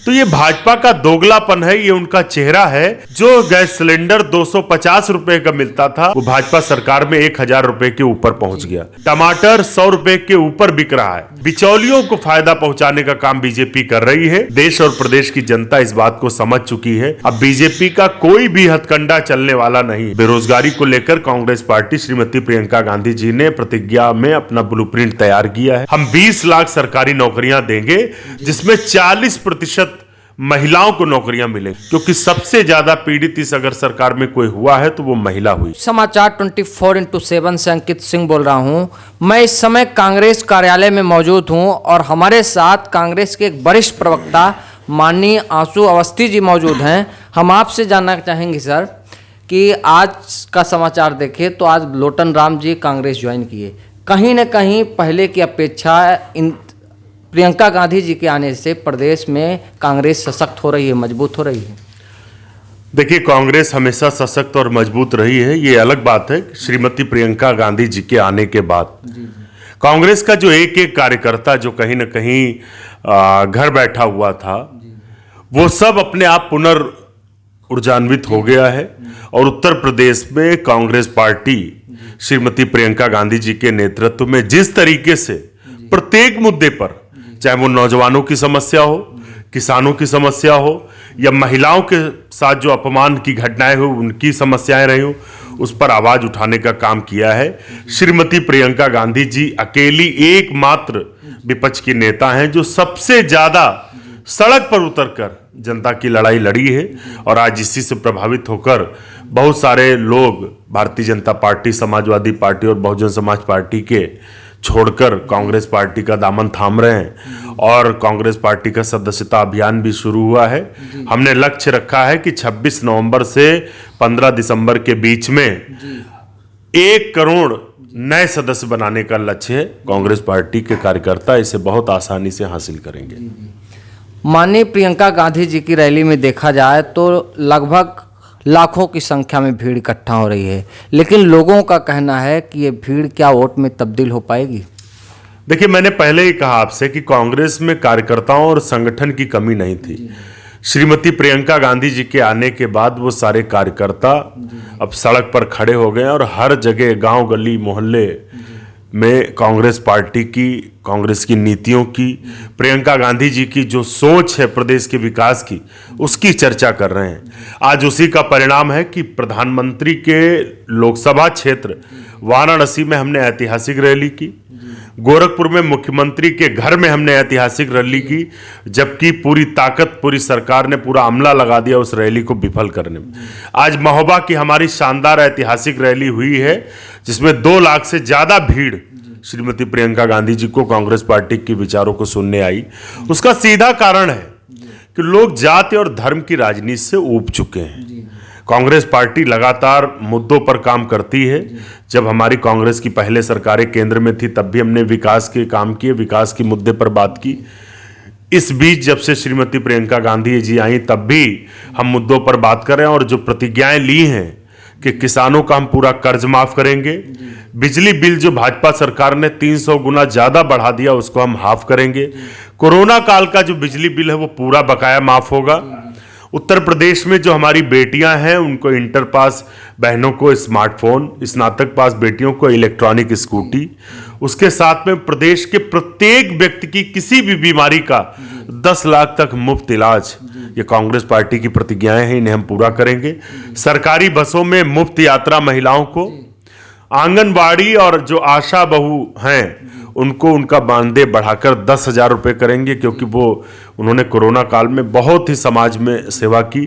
तो ये भाजपा का दोगलापन है, ये उनका चेहरा है। जो गैस सिलेंडर 250 रुपए का मिलता था वो भाजपा सरकार में 1000 रुपए के ऊपर पहुंच गया। टमाटर 100 रुपए के ऊपर बिक रहा है। बिचौलियों को फायदा पहुंचाने का काम बीजेपी कर रही है। देश और प्रदेश की जनता इस बात को समझ चुकी है। अब बीजेपी का कोई भी हथकंडा चलने वाला नहीं। बेरोजगारी को लेकर कांग्रेस पार्टी श्रीमती प्रियंका गांधी जी ने प्रतिज्ञा में अपना ब्लूप्रिंट तैयार किया है। हम 20 लाख सरकारी नौकरियां देंगे, जिसमें 40% महिलाओं को नौकरियां मिले, क्योंकि सबसे ज्यादा पीड़ित इस अगर सरकार में कोई हुआ है तो वो महिला हुई। समाचार 24x7 से अंकित सिंह बोल रहा हूं। मैं इस समय कांग्रेस कार्यालय में मौजूद हूं और हमारे साथ कांग्रेस के एक वरिष्ठ प्रवक्ता माननीय आंसू अवस्थी जी मौजूद हैं। हम आपसे जानना चाहेंगे सर कि आज का समाचार देखें तो आज लोटन राम जी कांग्रेस ज्वाइन किए। कहीं न कहीं पहले की अपेक्षा इन प्रियंका गांधी जी के आने से प्रदेश में कांग्रेस सशक्त हो रही है, मजबूत हो रही है। देखिए, कांग्रेस हमेशा सशक्त और मजबूत रही है, ये अलग बात है। श्रीमती प्रियंका गांधी जी के आने के बाद कांग्रेस का जो एक एक कार्यकर्ता जो कहीं न कहीं घर बैठा हुआ था, वो सब अपने आप पुनर्ऊर्जान्वित हो गया है। और उत्तर प्रदेश में कांग्रेस पार्टी श्रीमती प्रियंका गांधी जी के नेतृत्व में जिस तरीके से प्रत्येक मुद्दे पर, चाहे वो नौजवानों की समस्या हो, किसानों की समस्या हो, या महिलाओं के साथ जो अपमान की घटनाएं हो उनकी समस्याएं रही हो, उस पर आवाज उठाने का काम किया है। श्रीमती प्रियंका गांधी जी अकेली एकमात्र विपक्ष की नेता हैं जो सबसे ज्यादा सड़क पर उतरकर जनता की लड़ाई लड़ी है। और आज इसी से प्रभावित होकर बहुत सारे लोग भारतीय जनता पार्टी, समाजवादी पार्टी और बहुजन समाज पार्टी के छोड़कर कांग्रेस पार्टी का दामन थाम रहे हैं। और कांग्रेस पार्टी का सदस्यता अभियान भी शुरू हुआ है। हमने लक्ष्य रखा है कि 26 नवंबर से 15 दिसंबर के बीच में 1 करोड़ नए सदस्य बनाने का लक्ष्य है। कांग्रेस पार्टी के कार्यकर्ता इसे बहुत आसानी से हासिल करेंगे। माननीय प्रियंका गांधी जी की रैली में देखा जाए तो लगभग लाखों की संख्या में भीड़ इकट्ठा हो रही है, लेकिन लोगों का कहना है कि ये भीड़ क्या वोट में तब्दील हो पाएगी? देखिए, मैंने पहले ही कहा आपसे कि कांग्रेस में कार्यकर्ताओं और संगठन की कमी नहीं थी। श्रीमती प्रियंका गांधी जी के आने के बाद वो सारे कार्यकर्ता अब सड़क पर खड़े हो गए और हर जगह, गांव गली मोहल्ले में कांग्रेस पार्टी की, कांग्रेस की नीतियों की, प्रियंका गांधी जी की जो सोच है प्रदेश के विकास की, उसकी चर्चा कर रहे हैं। आज उसी का परिणाम है कि प्रधानमंत्री के लोकसभा क्षेत्र वाराणसी में हमने ऐतिहासिक रैली की, गोरखपुर में मुख्यमंत्री के घर में हमने ऐतिहासिक रैली की, जबकि पूरी ताकत, पूरी सरकार ने पूरा अमला लगा दिया उस रैली को विफल करने में। आज महोबा की हमारी शानदार ऐतिहासिक रैली हुई है, जिसमें 2 लाख से ज्यादा भीड़ श्रीमती प्रियंका गांधी जी को, कांग्रेस पार्टी के विचारों को सुनने आई। उसका सीधा कारण है कि लोग जाति और धर्म की राजनीति से ऊब चुके हैं। कांग्रेस पार्टी लगातार मुद्दों पर काम करती है। जब हमारी कांग्रेस की पहले सरकारें केंद्र में थी तब भी हमने विकास के काम किए, विकास के मुद्दे पर बात की। इस बीच जब से श्रीमती प्रियंका गांधी जी आई तब भी हम मुद्दों पर बात कर रहे हैं। और जो प्रतिज्ञाएं ली हैं कि किसानों का हम पूरा कर्ज माफ करेंगे, बिजली बिल जो भाजपा सरकार ने 300 गुना ज्यादा बढ़ा दिया उसको हम हाफ करेंगे, कोरोना काल का जो बिजली बिल है वो पूरा बकाया माफ होगा। उत्तर प्रदेश में जो हमारी बेटियां हैं उनको इंटर पास बहनों को स्मार्टफोन, स्नातक पास बेटियों को इलेक्ट्रॉनिक स्कूटी, उसके साथ में प्रदेश के प्रत्येक व्यक्ति की किसी भी बीमारी का 10 लाख तक मुफ्त इलाज। ये कांग्रेस पार्टी की प्रतिज्ञाएं हैं, इन्हें हम पूरा करेंगे। सरकारी बसों में मुफ्त यात्रा महिलाओं को, आंगनबाड़ी और जो आशा बहू हैं उनको उनका मानदेय बढ़ाकर 10,000 रुपये करेंगे, क्योंकि वो उन्होंने कोरोना काल में बहुत ही समाज में सेवा की।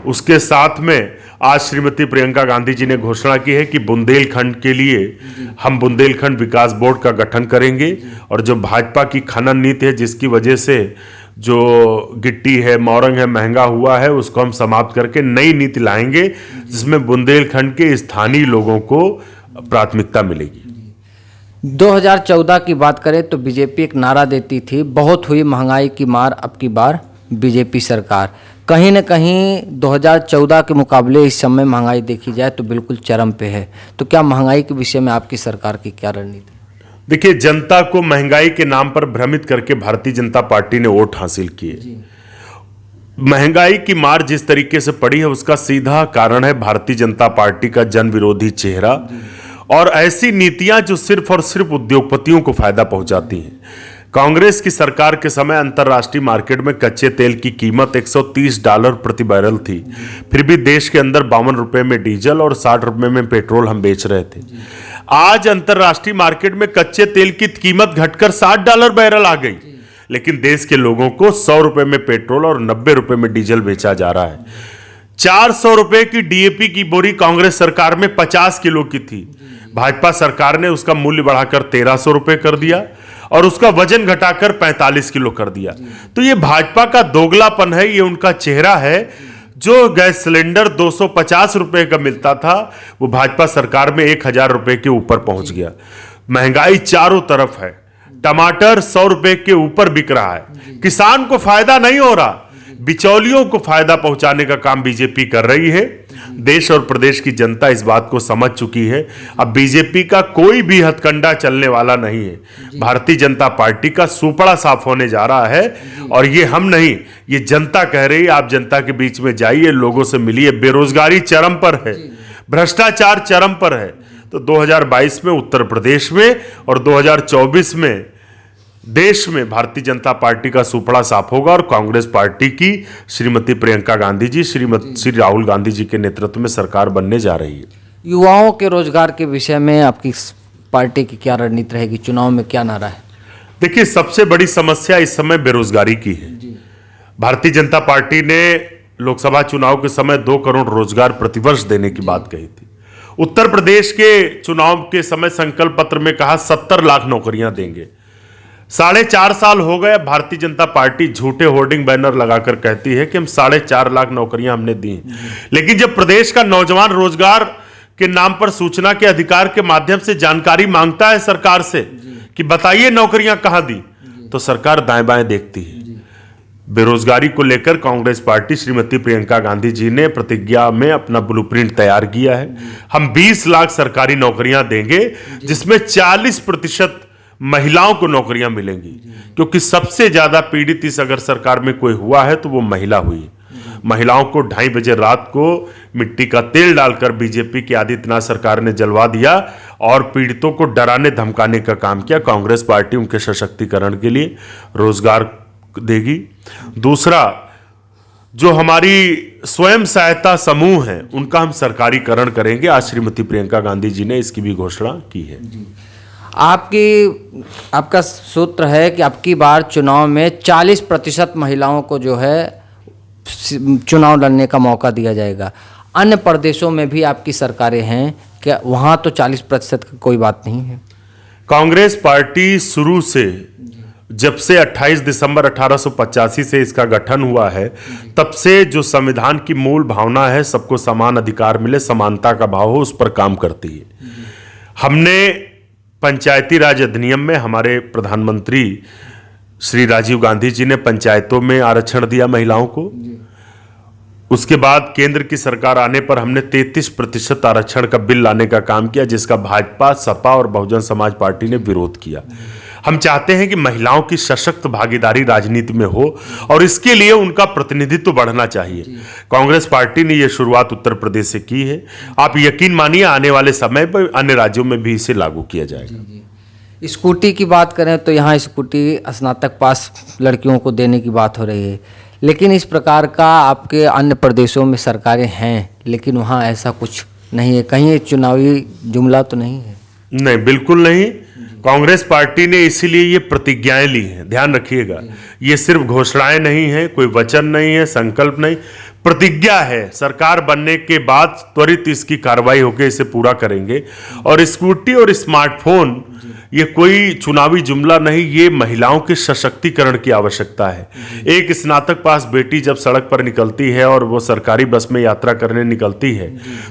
उसके साथ में आज श्रीमती प्रियंका गांधी जी ने घोषणा की है कि बुंदेलखंड के लिए हम बुंदेलखंड विकास बोर्ड का गठन करेंगे। और जो भाजपा की खनन नीति है, जिसकी वजह से जो गिट्टी है, मोरंग है, महंगा हुआ है, उसको हम समाप्त करके नई नीति लाएंगे, जिसमें बुंदेलखंड के स्थानीय लोगों को प्राथमिकता मिलेगी। 2014 की बात करें तो बीजेपी एक नारा देती थी, बहुत हुई महंगाई की मार, अब की बार बीजेपी सरकार। कहीं न कहीं 2014 के मुकाबले इस समय महंगाई देखी जाए तो बिल्कुल चरम पे है। तो क्या महंगाई के विषय में आपकी सरकार की क्या रणनीति? देखिए, जनता को महंगाई के नाम पर भ्रमित करके भारतीय जनता पार्टी ने वोट हासिल किए। महंगाई की मार जिस तरीके से पड़ी है उसका सीधा कारण है भारतीय जनता पार्टी का जन विरोधी चेहरा और ऐसी नीतियां जो सिर्फ और सिर्फ उद्योगपतियों को फायदा पहुंचाती हैं। कांग्रेस की सरकार के समय अंतर्राष्ट्रीय मार्केट में कच्चे तेल की कीमत $130 प्रति बैरल थी, फिर भी देश के अंदर 52 रुपए में डीजल और 60 रुपए में पेट्रोल हम बेच रहे थे। आज अंतर्राष्ट्रीय मार्केट में कच्चे तेल की कीमत घटकर $60 बैरल आ गई, लेकिन देश के लोगों को 100 रुपए में पेट्रोल और 90 रुपए में डीजल बेचा जा रहा है। 400 रुपए की डीएपी की बोरी कांग्रेस सरकार में 50 किलो की थी, भाजपा सरकार ने उसका मूल्य बढ़ाकर 1300 रुपए कर दिया और उसका वजन घटाकर 45 किलो कर दिया। तो ये भाजपा का दोगलापन है, ये उनका चेहरा है। जो गैस सिलेंडर 250 रुपए का मिलता था वो भाजपा सरकार में 1000 रुपए के ऊपर पहुंच गया। महंगाई चारों तरफ है, टमाटर 100 रुपए के ऊपर बिक रहा है, किसान को फायदा नहीं हो रहा, बिचौलियों को फायदा पहुंचाने का काम बीजेपी कर रही है। देश और प्रदेश की जनता इस बात को समझ चुकी है। अब बीजेपी का कोई भी हथकंडा चलने वाला नहीं है। भारतीय जनता पार्टी का सुपड़ा साफ होने जा रहा है और ये हम नहीं, ये जनता कह रही है। आप जनता के बीच में जाइए, लोगों से मिलिए। बेरोजगारी चरम पर है, भ्रष्टाचार चरम पर है। तो 2022 में उत्तर प्रदेश में और 2024 में देश में भारतीय जनता पार्टी का सुपड़ा साफ होगा और कांग्रेस पार्टी की श्रीमती प्रियंका गांधी जी, श्री राहुल गांधी जी के नेतृत्व में सरकार बनने जा रही है। युवाओं के रोजगार के विषय में आपकी पार्टी की क्या रणनीति रहेगी? चुनाव में क्या नारा है? देखिए, सबसे बड़ी समस्या इस समय बेरोजगारी की है। भारतीय जनता पार्टी ने लोकसभा चुनाव के समय 2 करोड़ रोजगार प्रतिवर्ष देने की बात कही थी। उत्तर प्रदेश के चुनाव के समय संकल्प पत्र में कहा 70 लाख नौकरियां देंगे। 4.5 साल हो गए, भारतीय जनता पार्टी झूठे होर्डिंग बैनर लगाकर कहती है कि हम 4.5 लाख नौकरियां हमने दी, लेकिन जब प्रदेश का नौजवान रोजगार के नाम पर सूचना के अधिकार के माध्यम से जानकारी मांगता है सरकार से कि बताइए नौकरियां कहां दी, तो सरकार दाएं बाएं देखती है। बेरोजगारी को लेकर कांग्रेस पार्टी श्रीमती प्रियंका गांधी जी ने प्रतिज्ञा में अपना ब्लूप्रिंट तैयार किया है। हम 20 लाख सरकारी नौकरियां देंगे, जिसमें 40% महिलाओं को नौकरियां मिलेंगी, क्योंकि सबसे ज्यादा पीड़ित इस अगर सरकार में कोई हुआ है तो वो महिला हुई। महिलाओं को 2:30 बजे रात को मिट्टी का तेल डालकर बीजेपी की आदित्यनाथ सरकार ने जलवा दिया और पीड़ितों को डराने धमकाने का काम किया। कांग्रेस पार्टी उनके सशक्तिकरण के लिए रोजगार देगी। दूसरा, जो हमारी स्वयं सहायता समूह है उनका हम सरकारीकरण करेंगे। आज श्रीमती प्रियंका गांधी जी ने इसकी भी घोषणा की है। आपका सूत्र है कि अब की बार चुनाव में 40% महिलाओं को जो है चुनाव लड़ने का मौका दिया जाएगा। अन्य प्रदेशों में भी आपकी सरकारें हैं, क्या वहाँ तो 40% की कोई बात नहीं है? कांग्रेस पार्टी शुरू से, जब से 28 दिसंबर 1885 से इसका गठन हुआ है, तब से जो संविधान की मूल भावना है सबको समान अधिकार मिले, समानता का भाव हो, उस पर काम करती है। हमने पंचायती राज अधिनियम में हमारे प्रधानमंत्री श्री राजीव गांधी जी ने पंचायतों में आरक्षण दिया महिलाओं को। उसके बाद केंद्र की सरकार आने पर हमने 33% आरक्षण का बिल लाने का काम किया, जिसका भाजपा, सपा और बहुजन समाज पार्टी ने विरोध किया। हम चाहते हैं कि महिलाओं की सशक्त भागीदारी राजनीति में हो और इसके लिए उनका प्रतिनिधित्व बढ़ना चाहिए। कांग्रेस पार्टी ने यह शुरुआत उत्तर प्रदेश से की है। आप यकीन मानिए, आने वाले समय पर अन्य राज्यों में भी इसे लागू किया जाएगा। स्कूटी की बात करें तो यहाँ स्कूटी स्नातक पास लड़कियों को देने की बात हो रही है, लेकिन इस प्रकार का आपके अन्य प्रदेशों में सरकारें हैं, लेकिन वहाँ ऐसा कुछ नहीं है। कहीं ये चुनावी जुमला तो नहीं है? नहीं, बिल्कुल नहीं। कांग्रेस पार्टी ने इसीलिए ये प्रतिज्ञाएं ली हैं। ध्यान रखिएगा, ये सिर्फ घोषणाएं नहीं है, कोई वचन नहीं है, संकल्प नहीं, प्रतिज्ञा है। सरकार बनने के बाद त्वरित इसकी कार्रवाई होकर इसे पूरा करेंगे। और स्कूटी और स्मार्टफोन ये कोई चुनावी जुमला नहीं, ये महिलाओं के सशक्तिकरण की आवश्यकता है। एक स्नातक पास बेटी जब सड़क पर निकलती है और वो सरकारी बस में यात्रा करने निकलती है,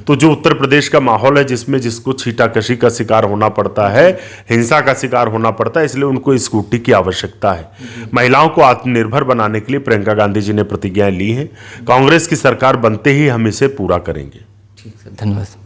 तो जो उत्तर प्रदेश का माहौल है जिसमें जिसको छीटाकशी का शिकार होना पड़ता है, हिंसा का शिकार होना पड़ता है, इसलिए उनको स्कूटी की आवश्यकता है। महिलाओं को आत्मनिर्भर बनाने के लिए प्रियंका गांधी जी ने प्रतिज्ञाएं ली हैं। कांग्रेस की सरकार बनते ही हम इसे पूरा करेंगे। ठीक है, धन्यवाद।